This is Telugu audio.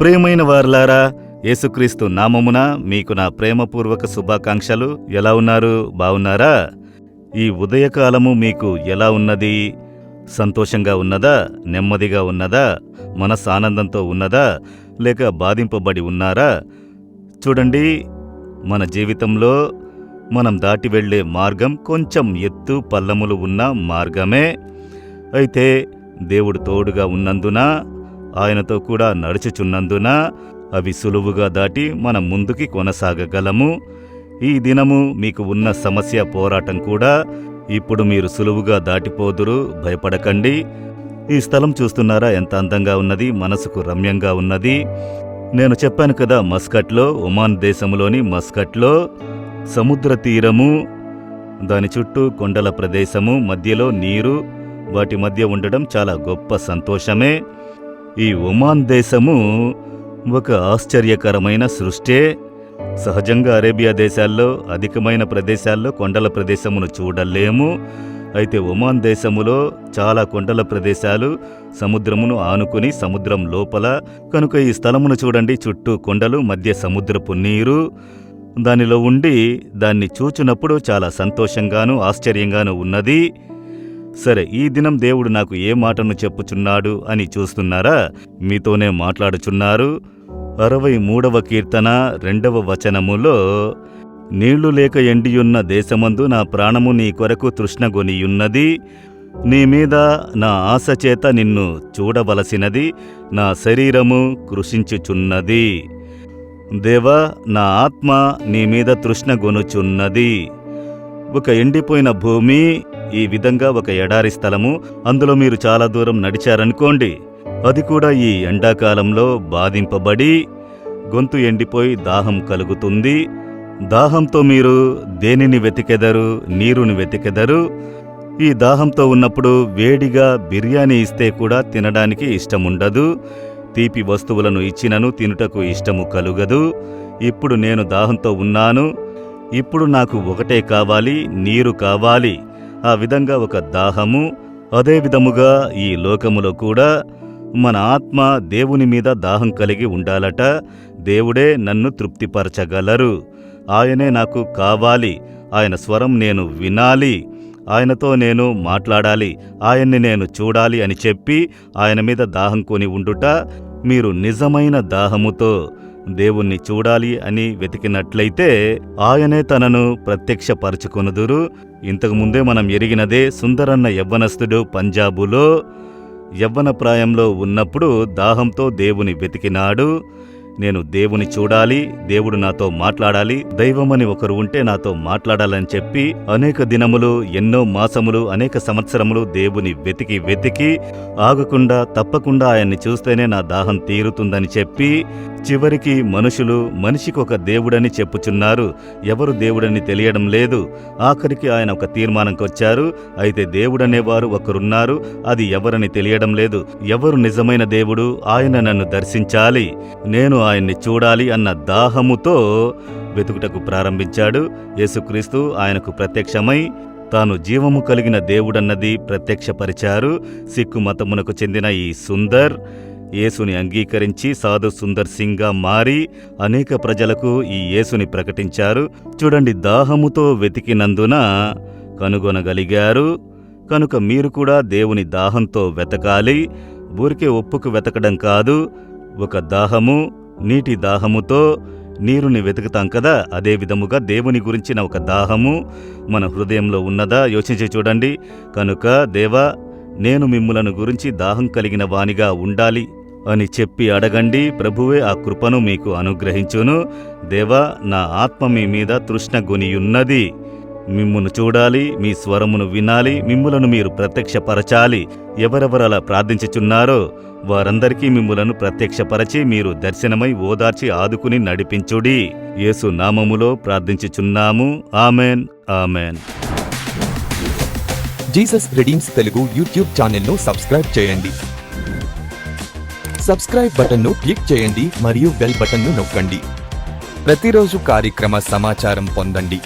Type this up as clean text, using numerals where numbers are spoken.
ప్రియమైన వారలారా, యేసుక్రీస్తు నామమున మీకు నా ప్రేమపూర్వక శుభాకాంక్షలు. ఎలా ఉన్నారు? బావున్నారా? ఈ ఉదయకాలము మీకు ఎలా ఉన్నది? సంతోషంగా ఉన్నదా? నెమ్మదిగా ఉన్నదా? మనస్సు ఆనందంతో ఉన్నదా? లేక బాధింపబడి ఉన్నారా? చూడండి, మన జీవితంలో మనం దాటి వెళ్లే మార్గం కొంచెం ఎత్తు పల్లములు ఉన్న మార్గమే. అయితే దేవుడు తోడుగా ఉన్నందున, ఆయనతో కూడా నడుచుచున్నందున అవి సులువుగా దాటి మనం ముందుకి కొనసాగగలము. ఈ దినము మీకు ఉన్న సమస్య పోరాటం కూడా ఇప్పుడు మీరు సులువుగా దాటిపోదురు. భయపడకండి. ఈ స్థలం చూస్తున్నారా? ఎంత అందంగా ఉన్నది, మనసుకు రమ్యంగా ఉన్నది. నేను చెప్పాను కదా, మస్కట్లో, ఒమాన్ దేశంలోని మస్కట్లో సముద్ర తీరము, దాని చుట్టూ కొండల ప్రదేశము, మధ్యలో నీరు, వాటి మధ్య ఉండడం చాలా గొప్ప సంతోషమే. ఈ ఒమాన్ దేశము ఒక ఆశ్చర్యకరమైన సృష్టే. సహజంగా అరేబియా దేశాల్లో అధికమైన ప్రదేశాల్లో కొండల ప్రదేశమును చూడలేము. అయితే ఒమాన్ దేశములో చాలా కొండల ప్రదేశాలు సముద్రమును ఆనుకుని సముద్రం లోపల. కనుక ఈ స్థలమును చూడండి, చుట్టూ కొండలు, మధ్య సముద్రపు నీరు. దానిలో ఉండి దాన్ని చూచినప్పుడు చాలా సంతోషంగాను ఆశ్చర్యంగాను ఉన్నది. సరే, ఈ దినం దేవుడు నాకు ఏ మాటను చెప్పుచున్నాడు అని చూస్తున్నారా? మీతోనే మాట్లాడుచున్నారు. 63వ కీర్తన 2వ వచనములో, నీళ్లు లేక ఎండియున్న దేశమందు నా ప్రాణము నీ కొరకు తృష్ణగొనియున్నది. నీ మీద నా ఆశ చేత నిన్ను చూడవలసినది, నా శరీరము కృషించుచున్నది. దేవా, నా ఆత్మ నీ మీద తృష్ణగొనుచున్నది. ఒక ఎండిపోయిన భూమి, ఈ విధంగా ఒక ఎడారి స్థలము, అందులో మీరు చాలా దూరం నడిచారనుకోండి, అది కూడా ఈ ఎండాకాలంలో బాధింపబడి గొంతు ఎండిపోయి దాహం కలుగుతుంది. దాహంతో మీరు దేనిని వెతికెదరు? నీరుని వెతికెదరు. ఈ దాహంతో ఉన్నప్పుడు వేడిగా బిర్యానీ ఇస్తే కూడా తినడానికి ఇష్టముండదు. తీపి వస్తువులను ఇచ్చినను తినుటకు ఇష్టము కలుగదు. ఇప్పుడు నేను దాహంతో ఉన్నాను, ఇప్పుడు నాకు ఒకటే కావాలి, నీరు కావాలి. ఆ విధంగా ఒక దాహము. అదే విధముగా ఈ లోకములో కూడా మన ఆత్మ దేవుని మీద దాహం కలిగి ఉండాలట. దేవుడే నన్ను తృప్తిపరచగలరు. ఆయనే నాకు కావాలి. ఆయన స్వరం నేను వినాలి, ఆయనతో నేను మాట్లాడాలి, ఆయన్ని నేను చూడాలి అని చెప్పి ఆయన మీద దాహం కొని ఉండుట. మీరు నిజమైన దాహముతో దేవుణ్ణి చూడాలి అని వెతికినట్లయితే ఆయనే తనను ప్రత్యక్షపరచుకొనుదురు. ఇంతకుముందే మనం ఎరిగినదే, సుందరన్న యవ్వనస్తుడు పంజాబులో యవ్వన ప్రాయంలో ఉన్నప్పుడు దాహంతో దేవుని వెతికినాడు. నేను దేవుని చూడాలి, దేవుడు నాతో మాట్లాడాలి, దైవమని ఒకరు ఉంటే నాతో మాట్లాడాలని చెప్పి అనేక దినములు, ఎన్నో మాసములు, అనేక సంవత్సరములు దేవుని వెతికి ఆగకుండా తప్పకుండా ఆయన్ని చూస్తేనే నా దాహం తీరుతుందని చెప్పి చివరికి మనుషులు మనిషికి ఒక దేవుడని చెప్పుచున్నారు. ఎవరు దేవుడని తెలియడం లేదు. ఆఖరికి ఆయన ఒక తీర్మానంకొచ్చారు. అయితే దేవుడనేవారు ఒకరున్నారు, అది ఎవరని తెలియడం లేదు. ఎవరు నిజమైన దేవుడు? ఆయన నన్ను దర్శించాలి, నేను ఆయన్ని చూడాలి అన్న దాహముతో వెతుకుటకు ప్రారంభించాడు. యేసుక్రీస్తు ఆయనకు ప్రత్యక్షమై తాను జీవము కలిగిన దేవుడన్నది ప్రత్యక్షపరిచారు. సిక్కు మతమునకు చెందిన ఈ సుందర్ యేసుని అంగీకరించి సాధు సుందర్ సింగ్గా మారి అనేక ప్రజలకు ఈ యేసుని ప్రకటించారు. చూడండి, దాహముతో వెతికినందున కనుగొనగలిగారు. కనుక మీరు కూడా దేవుని దాహంతో వెతకాలి. ఊరికే ఒప్పుకు వెతకడం కాదు. ఒక దాహము, నీటి దాహముతో నీరుని వెతుకుతాం కదా, అదే విధముగా దేవుని గురించిన ఒక దాహము మన హృదయంలో ఉన్నదా? యోచించి చూడండి. కనుక దేవా, నేను మిమ్ములను గురించి దాహం కలిగిన వానిగా ఉండాలి అని చెప్పి అడగండి. ప్రభువే ఆ కృపను మీకు అనుగ్రహించును. దేవా, నా ఆత్మ మీ మీద తృష్ణగొనియున్నది. మిమ్మును చూడాలి, మీ స్వరమును వినాలి, మిమ్ములను మీరు ప్రత్యక్షపరచాలి. ఎవరెవరలా ప్రార్థించుచున్నారో వారందరికీ మిమ్ములను ప్రత్యక్షపరచి మీరు దర్శనమై ఓదార్చి ఆదుకుని నడిపించుడి. యేసు నామములో ప్రార్థించుచున్నాము. Amen, amen. Jesus redeems Telugu YouTube ఛానల్ను సబ్స్క్రైబ్ చేయండి. సబ్స్క్రైబ్ బటన్ను క్లిక్ చేయండి మరియు బెల్ బటన్ను నొక్కండి. ప్రతిరోజు కార్యక్రమ సమాచారం పొందండి.